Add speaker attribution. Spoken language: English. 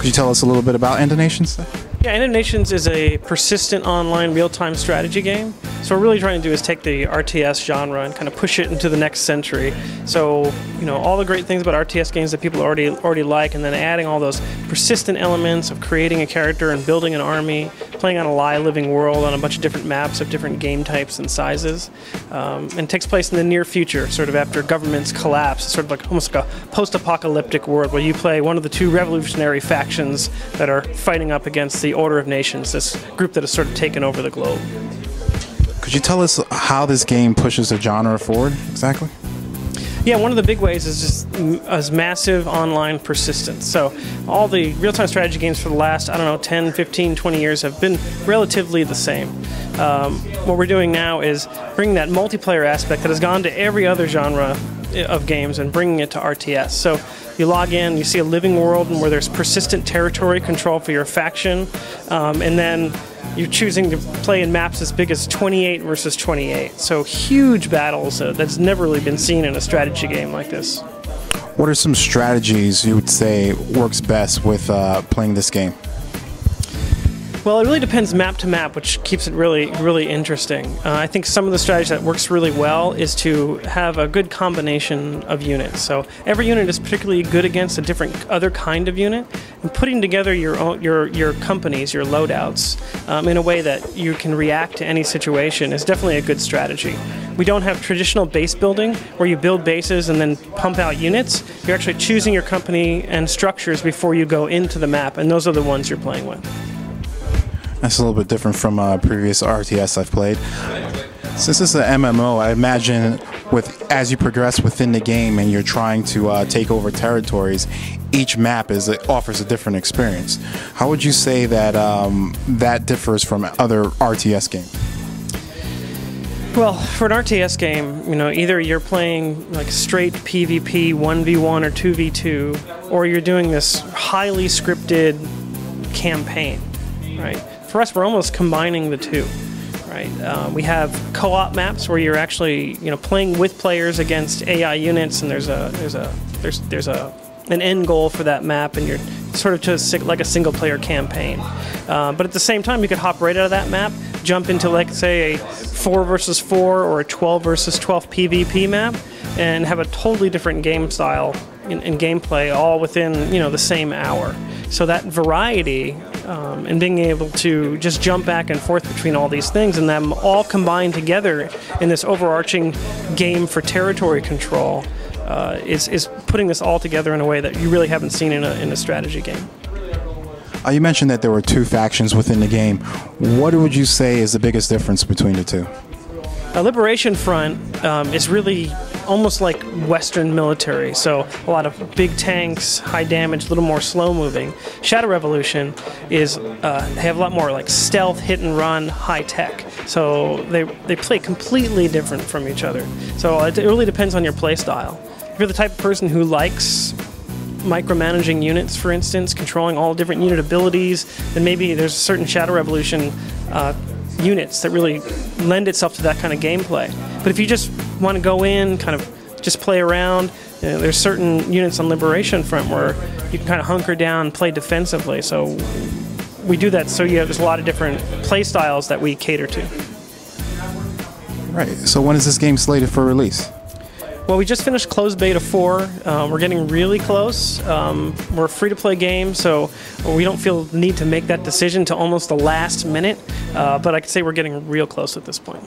Speaker 1: Could you tell us a little bit about End of Nations?
Speaker 2: Yeah, End of Nations is a persistent online real-time strategy game. So what we're really trying to do is take the RTS genre and kind of push it into the next century. So, you know, all the great things about RTS games that people already like, and then adding all those persistent elements of creating a character and building an army, playing on a live living world on a bunch of different maps of different game types and sizes. And it takes place in the near future, sort of after governments collapse. It's sort of like almost like a post-apocalyptic world where you play one of the two revolutionary factions that are fighting up against the Order of Nations, this group that has sort of taken over the globe.
Speaker 1: Could you tell us how this game pushes the genre forward exactly?
Speaker 2: Yeah, one of the big ways is just massive online persistence. So all the real-time strategy games for the last, I don't know, 10, 15, 20 years have been relatively the same. What we're doing now is bringing that multiplayer aspect that has gone to every other genre of games and bringing it to RTS. So you log in, you see a living world where there's persistent territory control for your faction, and then you're choosing to play in maps as big as 28 versus 28. So huge battles that's never really been seen in a strategy game like this.
Speaker 1: What are some strategies you would say works best with playing this game?
Speaker 2: Well, it really depends map to map, which keeps it really interesting. I think some of the strategy that works really well is to have a good combination of units. So every unit is particularly good against a different other kind of unit, and putting together your companies, your loadouts, in a way that you can react to any situation is definitely a good strategy. We don't have traditional base building where you build bases and then pump out units. You're actually choosing your company and structures before you go into the map, and those are the ones you're playing with.
Speaker 1: That's a little bit different from previous RTS I've played. Since this is an MMO, I imagine as you progress within the game and you're trying to take over territories, each map offers a different experience. How would you say that that differs from other RTS games?
Speaker 2: Well, for an RTS game, you know, either you're playing like straight PvP 1v1 or 2v2, or you're doing this highly scripted campaign, right? For us, we're almost combining the two, right? We have co-op maps where you're actually, you know, playing with players against AI units, and there's an end goal for that map, and you're sort of just like a single-player campaign. But at the same time, you could hop right out of that map, jump into, like, say, a 4 versus 4 or a 12 versus 12 PvP map, and have a totally different game style and gameplay all within, you know, the same hour. So that variety and being able to just jump back and forth between all these things and them all combined together in this overarching game for territory control is putting this all together in a way that you really haven't seen in a strategy game.
Speaker 1: You mentioned that there were two factions within the game. What would you say is the biggest difference between the two?
Speaker 2: Liberation Front is really almost like Western military, so a lot of big tanks, high damage, a little more slow moving. Shadow Revolution is they have a lot more like stealth, hit and run, high tech. So they play completely different from each other. So it really depends on your play style. If you're the type of person who likes micromanaging units, for instance, controlling all different unit abilities, then maybe there's a certain Shadow Revolution units that really lend itself to that kind of gameplay. But if you just want to go in, kind of just play around, you know, there's certain units on Liberation Front where you can kind of hunker down and play defensively. So we do that, so there's a lot of different play styles that we cater to.
Speaker 1: Right, so when is this game slated for release?
Speaker 2: Well, we just finished closed beta 4. We're getting really close. We're a free-to-play game, so we don't feel the need to make that decision to almost the last minute. But I can say we're getting real close at this point.